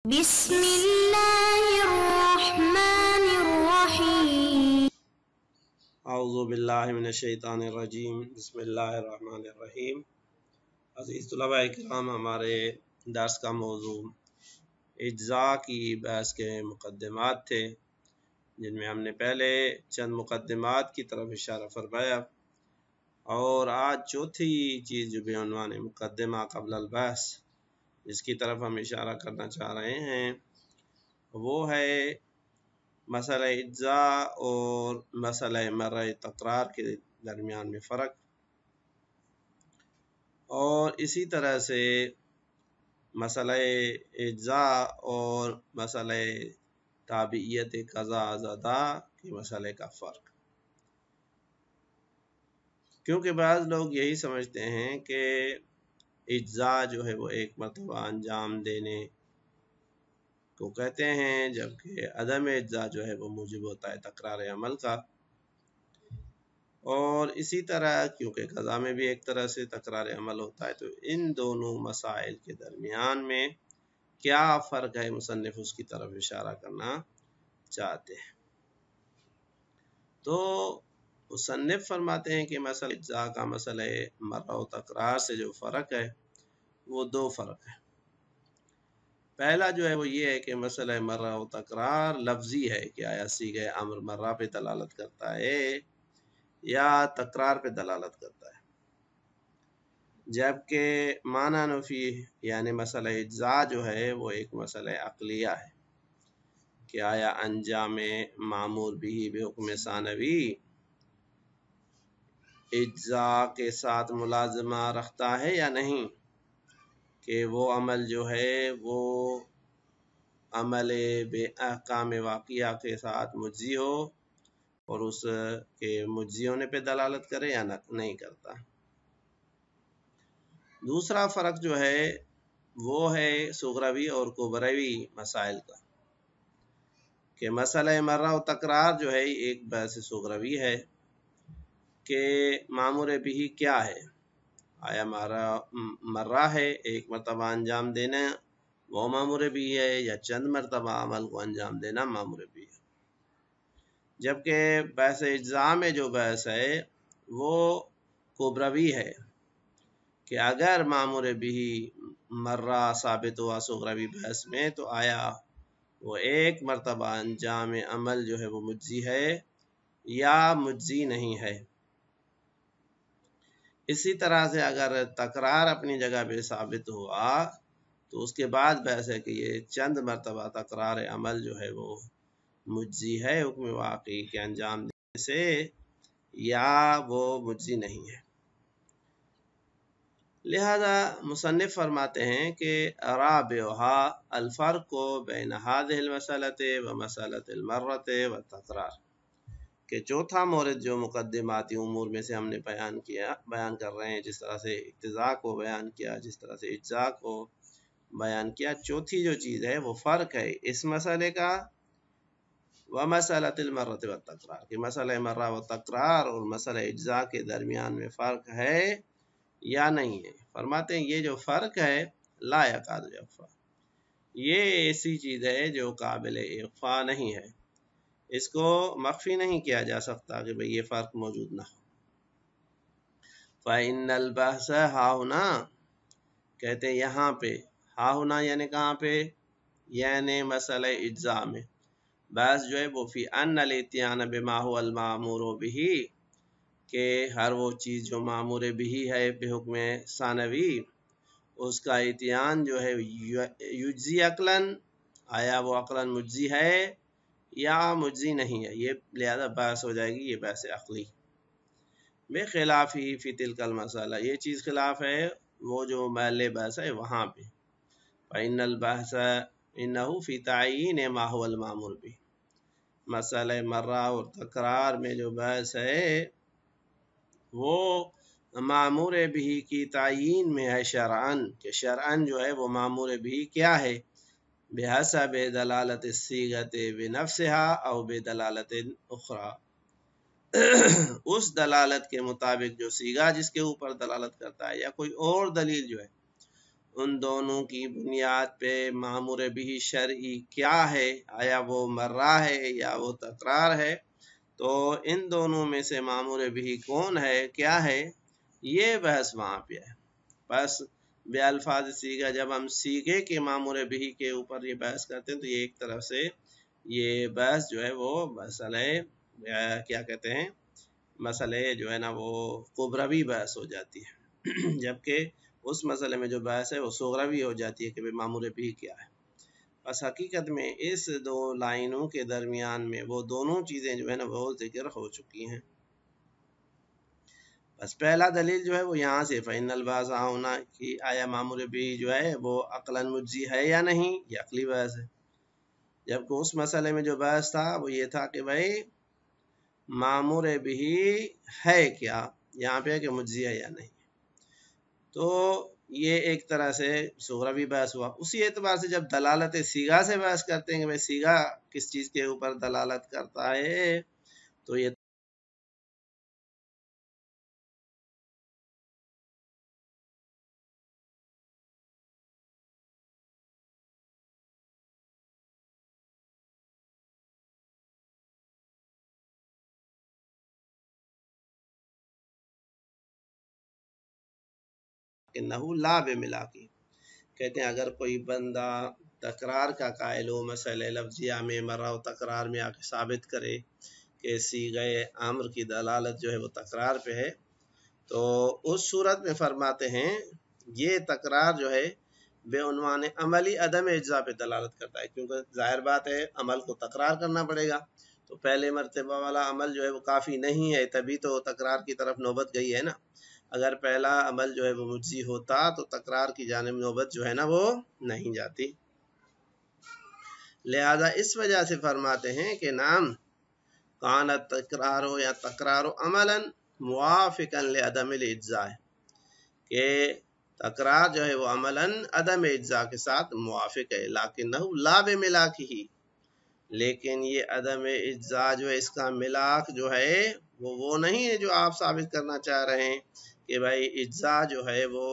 بسم اللہ الرحمن الرحیم اعوذ باللہ من الشیطان الرجیم بسم اللہ الرحمن الرحیم۔ عزیز طلباء کرام، ہمارے درس کا موضوع اجزاء کی بحث کے مقدمات تھے، جن میں ہم نے پہلے چند مقدمات کی طرف اشارہ فرمایا، اور آج چوتھی چیز جو بعنوان مقدمہ قبل البحث جس کی طرف ہم اشارہ کرنا چاہ رہے ہیں وہ ہے مسئلہ اجزاء اور مسئلہ مرہ تکرار کے درمیان میں فرق، اور اسی طرح سے مسئلہ اجزاء اور مسئلہ تابعیت قضا زدہ کے مسئلے کا فرق۔ کیونکہ بعض لوگ یہی سمجھتے ہیں کہ اجزاء جو ہے وہ ایک مرتبہ انجام دینے کو کہتے ہیں، جبکہ عدم اجزاء جو ہے وہ موجب ہوتا ہے تکرار عمل کا، اور اسی طرح کیونکہ قضا میں بھی ایک طرح سے تکرار عمل ہوتا ہے، تو ان دونوں مسائل کے درمیان میں کیا فرق ہے، مصنف اس کی طرف اشارہ کرنا چاہتے ہیں۔ تو مصنف فرماتے ہیں کہ مسئلہ اجزاء کا مسئلہ مرہ و تکرار سے جو فرق ہے وہ دو فرق ہے۔ پہلا جو ہے وہ یہ ہے کہ مسئلہ مرہ و تکرار لفظی ہے کہ آیا صیغہ امر مرہ پہ دلالت کرتا ہے یا تکرار پہ دلالت کرتا ہے، جبکہ معنی نفی یعنی مسئلہ اجزاء جو ہے وہ ایک مسئلہ عقلیہ ہے کہ آیا انجام معمور بھی بحکم ثانوی اجزاء کے ساتھ ملازمہ رکھتا ہے یا نہیں، کہ وہ عمل جو ہے وہ عمل بے احکام واقعہ کے ساتھ مجزی ہو اور اس کے مجزی ہونے پہ دلالت کرے یا نہیں کرتا۔ دوسرا فرق جو ہے وہ ہے صغروی اور کبروی مسائل کا، کہ مسئلہ مرہ و تکرار جو ہے ایک بحث صغروی ہے کہ مامور بھی کیا ہے، آیا مرہ ہے ایک مرتبہ انجام دینا وہ مامور بھی ہے یا چند مرتبہ عمل کو انجام دینا مامور بھی ہے، جبکہ بحث اجزاء میں جو بحث ہے وہ کبروی ہے کہ اگر مامور بھی مرہ ثابت ہوا صغروی بحث میں تو آیا وہ ایک مرتبہ انجام عمل جو ہے وہ مجزی ہے یا مجزی نہیں ہے۔ اسی طرح سے اگر تکرار اپنی جگہ پہ ثابت ہوا تو اس کے بعد بحث ہے کہ یہ چند مرتبہ تکرار عمل جو ہے وہ مجزی ہے حکم واقعی کے انجام دینے سے یا وہ مجزی نہیں ہے۔ لہذا مصنف فرماتے ہیں کہ رابعھا الفرق بین هذه المسألة ومسألة المرة والتکرار، کہ چوتھا مورد جو مقدماتی امور میں سے ہم نے بیان کر رہے ہیں، جس طرح سے اقتضاء کو بیان کیا، جس طرح سے اجزاء کو بیان کیا، چوتھی جو چیز ہے وہ فرق ہے اس مسئلے کا ومسألة المرة والتکرار، کہ مسئلہ مرہ و تکرار اور مسئلہ اجزاء کے درمیان میں فرق ہے یا نہیں ہے۔ فرماتے ہیں یہ جو فرق ہے لا یکاد یخفی، یہ ایسی چیز ہے جو قابل اخفاء نہیں ہے، اس کو مخفی نہیں کیا جا سکتا کہ بھئی یہ فرق موجود نہ ہو۔ فَإِنَّ الْبَحْثَ هَاهُنَا، کہتے ہیں یہاں پہ، ہاہنا یعنی کہاں پہ، یعنی مسئلہ اجزاء میں بحث جو ہے وہ فی ان الاتیان بما هو المامور به، کہ ہر وہ چیز جو معمور بھی ہے بحکم ثانوی اس کا اتیان جو ہے یجزی عقلاً، آیا وہ عقلاً مجزی ہے یا مجزی نہیں ہے، یہ لہذا بحث ہو جائے گی یہ بحث عقلی۔ بے خلاف ہی فی تلک المسئلہ، یہ چیز خلاف ہے وہ جو محل بحث ہے وہاں پہ۔ فإن البحث انه فی تعیین ما هو المامور به، مسئلہ مرہ اور تکرار میں جو بحث ہے وہ معمور بھی کی تعیین میں ہے شرعاً، کہ شرعاً جو ہے وہ معمور بھی کیا ہے، بحسب دلالت الصیغۃ بنفسها او بدلالت اخرى، اس دلالت کے مطابق جو صیغہ جس کے اوپر دلالت کرتا ہے یا کوئی اور دلیل جو ہے उन दोनों की बुनियाद पे मामूर बिही शरई क्या है, आया वो मर्रा है या वो तकरार है, तो इन दोनों में से मामूर बिही कौन है, क्या है, ये बहस वहाँ पे है। बस बेअल्फाज सीगा, जब हम सीगे के मामूर बिही के ऊपर ये बहस करते हैं तो ये एक तरफ से ये बहस जो है वो मसले क्या कहते हैं, मसले जो है ना वो कुबरवी बहस हो जाती है जबकि उस मसले में जो बहस है वो सुगरवी हो जाती है कि भाई मामूर बिही क्या है। बस हकीकत में इस दो लाइनों के दरमियान में वो दोनों चीज़ें जो है ना वो जिक्र हो चुकी हैं। बस पहला दलील जो है वो यहाँ से फ़इनल बाज़ होना कि आया मामूर बिही जो है वो अक्लन मुज्जी है या नहीं, ये अकली बहस है। जबकि उस मसले में जो बहस था वो ये था कि भाई मामूर बिही है क्या, यहाँ पे है कि मुज्जी है या नहीं। तो ये एक तरह से सुगरवी बहस हुआ। उसी एतबार से जब दलालत सीगा से बहस करते हैं कि भाई सीगा किस चीज़ के ऊपर दलालत करता है, तो ये नहू ला बेमिला की कहते हैं अगर कोई बंदा तकरार का कायल हो, मसले लफ्जिया में मर्रा तकरार में आके साबित करे कि सीगए अम्र की दलालत जो है वो तकरार पे है, तो उस सूरत में फरमाते हैं ये तकरार जो है बेउनवान अमली अदम इज्जा पे दलालत करता है, क्योंकि जाहिर बात है अमल को तकरार करना पड़ेगा, तो पहले मर्तबा वाला अमल जो है वो काफ़ी नहीं है, तभी तो तकरार की तरफ नौबत गई है ना। अगर पहला अमल जो है वो मुज्जी होता तो तकरार की जानिब नौबत जो है ना वो नहीं जाती। लिहाजा इस वजह से फरमाते हैं कि नाम कान तकरारो या तकरारो अमलन मुआफिकन ले अदम इज्जा है कि तकरार जो है वो अमलन अदम इज्जा के साथ मुआफिक है, लाकिन ला बे मिलाक ही, लेकिन ये अदम इज्जा जो है इसका मिलाक जो है वो नहीं है जो आप साबित करना चाह रहे हैं कि भाई इज्जा जो है वो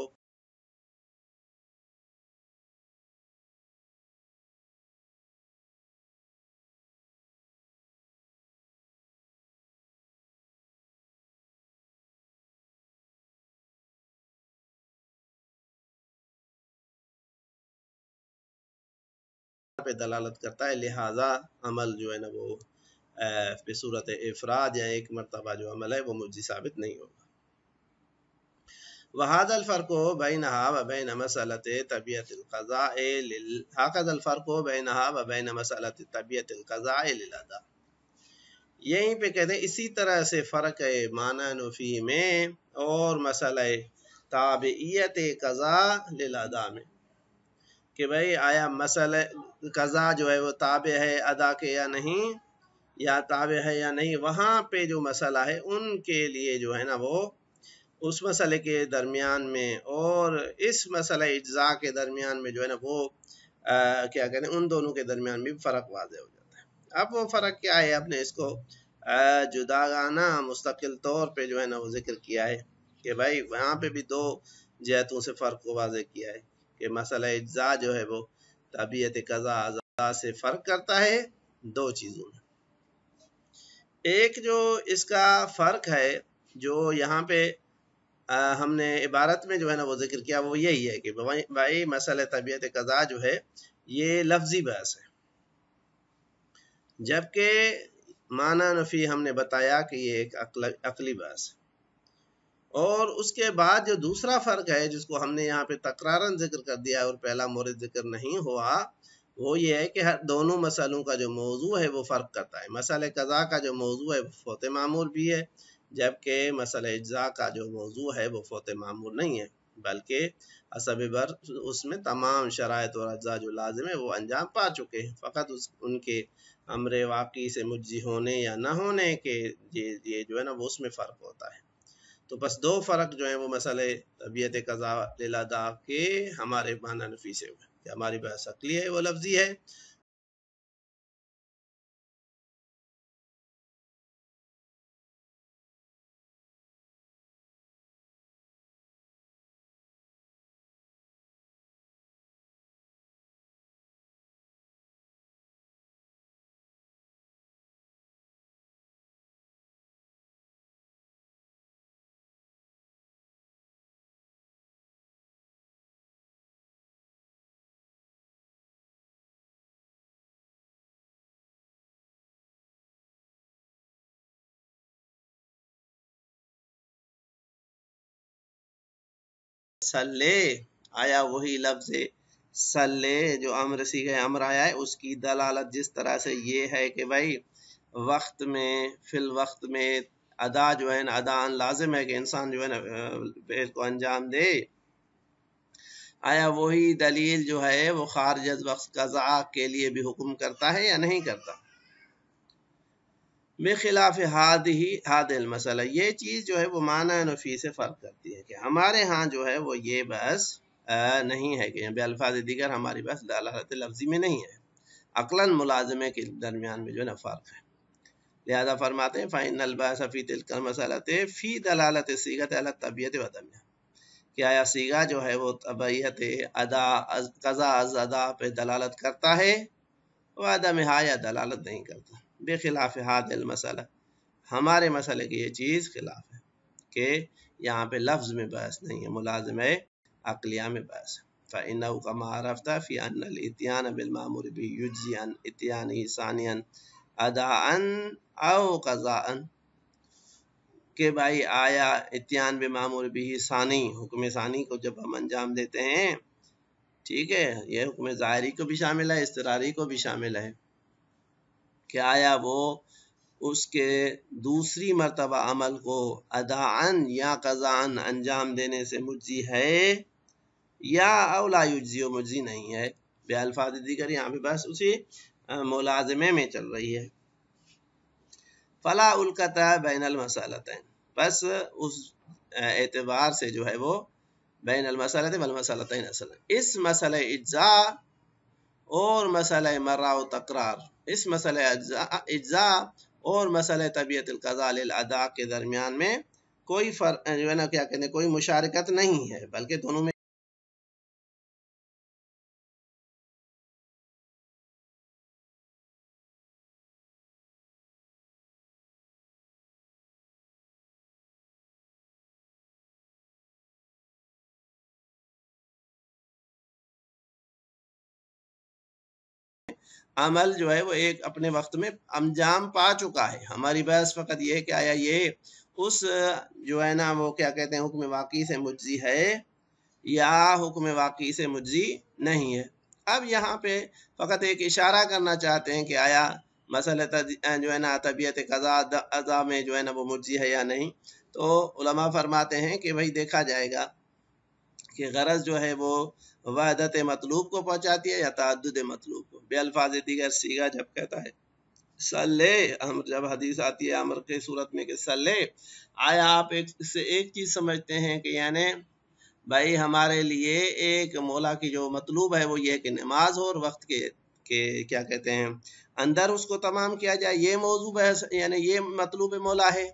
पे दलालत करता है, लिहाजा अमल जो है ना वो बेसूरत इफराद या एक मरतबा जो अमल है वो मुज्जी साबित नहीं होगा। वहादल फ़र्क़ बैनहा व बैन मसलत तबीयतिल क़ज़ाए लिल हाकज़ल फ़र्क़ बैनहा व बैन मसलत तबीयतिल क़ज़ाए लिल अदा, यहीं पे कहते हैं इसी तरह से फ़र्क है माना नफ़ी में और मसला ताबियत क़ज़ा लिल अदा में कि भाई आया मसला क़ज़ा जो है वो ताबे है अदा के या नहीं, या ताबे है या नहीं, वहाँ पे जो मसला है उनके लिए जो है ना वो उस मसले के दरमियान में और इस मसला इज्जा के दरमियान में जो है ना वो क्या कहते हैं उन दोनों के दरमियान भी फ़र्क वाज़ेह हो जाता है। अब वो फ़र्क क्या है, आपने इसको जुदागाना मुस्तकिल तौर पे जो है ना वो जिक्र किया है कि भाई वहाँ पे भी दो जहतों से फ़र्क को वाज़ेह किया है कि मसला इज्जा जो है वो तबीयत क़ज़ा अज़ा से फ़र्क करता है दो चीज़ों में। एक जो इसका फ़र्क है जो यहाँ पे हमने इबारत में जो है ना वो जिक्र किया वो यही है कि भाई मसला तबीयत क़ज़ा जो है ये लफ्ज़ी बहस है, जबकि माना नफ़ी हमने बताया कि ये एक अकली बहस है। और उसके बाद जो दूसरा फ़र्क है जिसको हमने यहाँ पे तकरारन जिक्र कर दिया और पहला मोरद जिक्र नहीं हुआ, वो ये है कि हर दोनों मसलों का जो मौजू है वो फ़र्क करता है। मसला क़ज़ा का जो मौजू है वो फ़ौत मामूर भी है, जबकि मसला इज्जा का जो मौजू है वो फ़ौत मामूर नहीं है, बल्कि असब बर उसमें तमाम शराइत और अज्जा जो लाजिम है वो अंजाम पा चुके हैं, फ़कत उनके अमर वाक़ई से मुज्जी होने या न होने के ये जो है ना वो उसमें फ़र्क होता है। तो बस दो फ़र्क जो है वो मसले तबीयत क़ज़ा लिल अदा के हमारे माना नफ़ी से हुए कि हमारी बहस अक़ली है वो लफ्ज़ी है, सल्ले, आया वही लफ्ज सल्ले जो अम्र सीगे अम्र आया है उसकी दलालत जिस तरह से ये है कि भाई वक्त में फिल वक्त में अदा जो है ना अदा लाजिम है कि इंसान जो है ना फेल को अंजाम दे। आया वही दलील जो है वो खारिज वक्त कज़ा के लिए भी हुक्म करता है या नहीं करता। बेखिलाफ हादिल मसला, ये चीज़ जो है वो माना नफी से फ़र्क करती है कि हमारे यहाँ जो है वो ये बस नहीं है कि बेअल्फाज दीगर हमारी बस दलालत लफ्ज़ी में नहीं है, अक़लन मुलाज़मे के दरमियान में जो है ना फ़र्क है। लिहाजा फरमाते हैं फ़इन्नल बहस फ़ी तिल्कल मसलते फ़ी दलालत सीगत अला तबीयत व अदमिहा, कि आया सीगा जो है वो तबीयत अदा कज़ा अदा पे दलालत करता है व अदमिहा या दलालत नहीं करता। बेखिलाफ हादिल मसला, हमारे मसले की ये चीज़ खिलाफ है कि यहाँ पे लफ्ज़ में बहस नहीं है, मुलाज़िम अक़लिया में बहस है। फ़इन्नहु कमा अरफ़्ता फ़ी अन्नल इत्यान बिल-माअमूर बिही युज्ज़ी अन इत्यानिही सानियन अदाअन औ क़ज़ाअन, कि भाई आया इत्यान बिल-माअमूर बिही सानी, हुक्म सानी को जब हम अंजाम देते हैं, ठीक है, ये हुक्म ज़ाहिरी को भी शामिल है, इस्तरारी को भी शामिल है, कि आया वो उसके दूसरी मर्तबा अमल को अदाअन या क़ज़ाअन अंजाम देने से मुज्ज़ी है या औला युज्ज़ी मुज्ज़ी नहीं है। बेअल्फाज़ दीगर यहाँ पे बस उसी मुलाज़मे में चल रही है। फला उल्कता बैनल मसलतैन, बस उस एतबार से जो है वो बैनल मसलतैन वल मसलतैन असल, इस मसले इज्ज़ा और मसले मर्रा व तकरार, इस मसले इज्ज़ा और मसले तबीयत क़ज़ा लिल अदा के दरमियान में कोई फर्क जो है ना क्या कहते हैं कोई मुशारकत नहीं है, बल्कि दोनों में अमल जो है वो एक अपने वक्त में अंजाम पा चुका है। हमारी बहस फ़कत ये है कि आया ये उस जो है ना वो क्या कहते हैं हुक्म वाक़ई से मुज्ज़ी है या हुक्म वाक़ई से मुज्ज़ी नहीं है। अब यहाँ पे फ़कत एक इशारा करना चाहते हैं कि आया मसला जो है ना तबीयत क़ज़ा अज़ा में जो है ना वो मुज्ज़ी है या नहीं। तो उलमा फरमाते हैं कि भाई देखा जाएगा कि गरज जो है वो वहदत मतलूब को पहुँचाती है या तअद्दुद मतलूब को। बेअल्फाज दीगर सीगा जब कहता है सल्ले, हम जब हदीस आती है अमर के सूरत में कि सल्ले, आया आप इससे एक चीज़ समझते हैं कि यानी भाई हमारे लिए एक मौला की जो मतलूब है वो ये है कि नमाज हो और वक्त के क्या कहते हैं अंदर उसको तमाम किया जाए, ये मौजूब है, यानी ये मतलूब मौला है।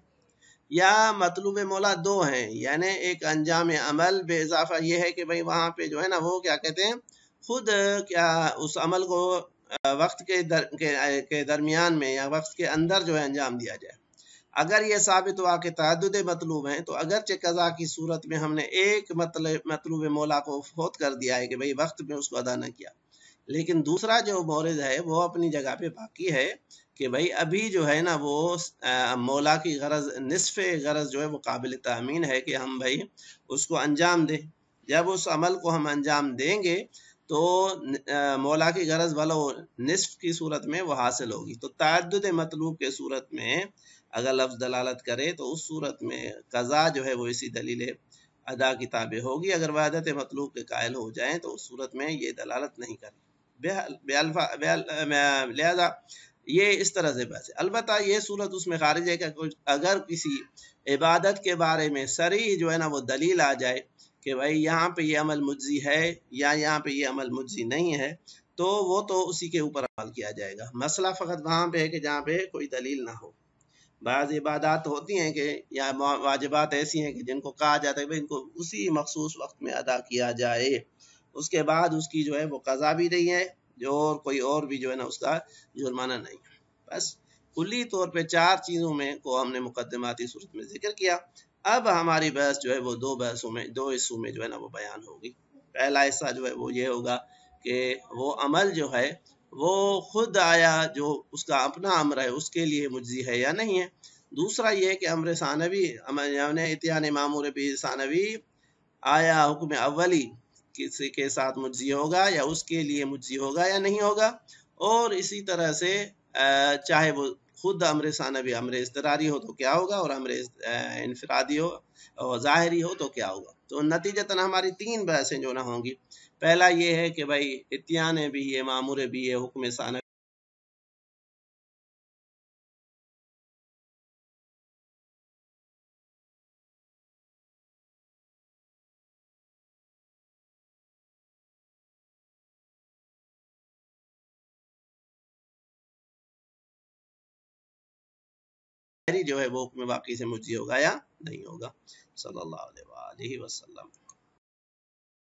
या मतलूब मौला दो हैं, यानी एक अंजाम अमल बेइजाफा ये है कि भाई वहाँ पे जो है ना वो क्या कहते हैं खुद क्या उस अमल को वक्त के दरमियान में या वक्त के अंदर जो है अंजाम दिया जाए। अगर ये साबित हुआ कि तअद्दुद मतलूब हैं तो अगरचे कज़ा की सूरत में हमने एक मतलूब मौला को फौत कर दिया है कि भाई वक्त में उसको अदा न किया, लेकिन दूसरा जो मौरिद है वो अपनी जगह पे बाकी है कि भाई अभी जो है ना वो मौला की गरज निसफ़ गरज जो है वो काबिल तामीन है कि हम भाई उसको अंजाम दें। जब उस अमल को हम अंजाम देंगे तो मौला की गरज वाला निसफ़ की सूरत में वो हासिल होगी। तो तअद्दुद मतलूब के सूरत में अगर लफ्ज़ दलालत करे तो उस सूरत में कज़ा जो है वो इसी दलील अदा की ताबे होगी। अगर वहदत मतलूब के कायल हो जाएं तो उस सूरत में ये दलालत नहीं करेगी। लिहाजा ये इस तरह से बस, अलबत्ता ये सूरत उसमें खारिज है कि अगर किसी इबादत के बारे में सरी जो है ना वो दलील आ जाए कि भाई यहाँ पे ये अमल मुज्ज़ी है या यहाँ पे ये अमल मुज्ज़ी नहीं है, तो वो तो उसी के ऊपर अमल किया जाएगा। मसला फ़कत वहाँ पे है कि जहाँ पे कोई दलील ना हो। बाज़ इबादत होती हैं कि या वाजिबात ऐसी हैं कि जिनको कहा जाता है भाई इनको उसी मखसूस वक्त में अदा किया जाए, उसके बाद उसकी जो है वो क़ज़ा भी नहीं है जो और कोई और भी जो है ना उसका जुर्माना नहीं है। बस कुल्ली तौर पे चार चीज़ों में को हमने मुकद्दमाती सूरत में जिक्र किया। अब हमारी बहस जो है वो दो हिस्सों में जो है ना वो बयान होगी। पहला हिस्सा जो है वो ये होगा कि वो अमल जो है वो खुद आया जो उसका अपना अम्र है उसके लिए मुज्ज़ी है या नहीं है। दूसरा ये है कि अम्र सानवी यानी इत्यान मामूर भी सानवी آیا حکم اولی کسی کے ساتھ مجزی ہوگا یا اس کے لیے مجزی ہوگا یا نہیں ہوگا، اور اسی طرح سے چاہے وہ خود امر ثانوی امر اضطراری ہو تو کیا ہوگا، اور امر انفرادی ہو اور ظاہری ہو تو کیا ہوگا۔ تو نتیجتاً ہماری 3 بحثیں جو نہ ہوں گی۔ پہلا یہ ہے کہ بھائی اتیان بھی ہے، معمور بھی ہے، حکم ثانوی جو ہے وہ حکم باقی سے مجزی ہوگا یا نہیں ہوگا۔ صلی اللہ علیہ وآلہ وسلم۔